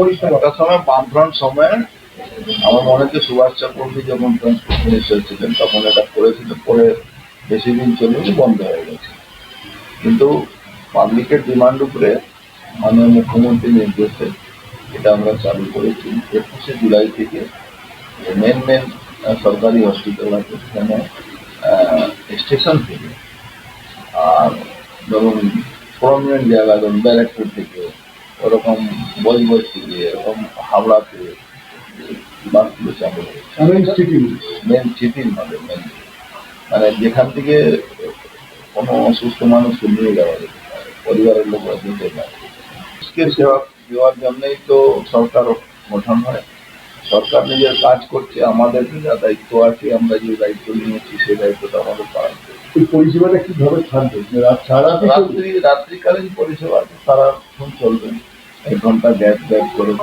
একটা সময় বামফ্রন্ট সময়ে আমার মনে হচ্ছে সুভাষ চক্রবর্তী যখন ট্রান্সপোর্ট মিনিস্টার ছিলেন তখন এটা করেছিল, পরে বেশি দিন চলেও বন্ধ হয়ে গেছে। কিন্তু পাবলিকের ডিমান্ড উপরে মাননীয় মুখ্যমন্ত্রীর নির্দেশে এটা আমরা চালু করেছি 21শে জুলাই থেকে। মেন সরকারি হসপিটাল আছে সেখানে স্টেশন থেকে আর ধরুন প্রমিনেন্ট জায়গা, ধরুন ব্যারাকপুর থেকে, ওরকম বজবজ থেকে, এরকম হাওড়াতে বাসগুলো চালু হয়েছে। মেন সিটির মধ্যে মেন, মানে যেখান থেকে কোনো অসুস্থ মানুষকে নিয়ে যাওয়া যেতে পারে, পরিবারের লোকরা যেতে পারে। সেবা দেওয়ার জন্যই তো সরকার গঠন হয়। সরকার নিজের কাজ করছে, আমাদের যা দায়িত্ব আছে, আমরা যে দায়িত্ব নিয়েছি সেই দায়িত্বটা আমাদের পালন করছে। এই পরিষেবাটা কিভাবে থাকবে? রাত্রিকালীন পরিষেবা সারাক্ষণ চলবে, 1 ঘন্টা গ্যাপ করে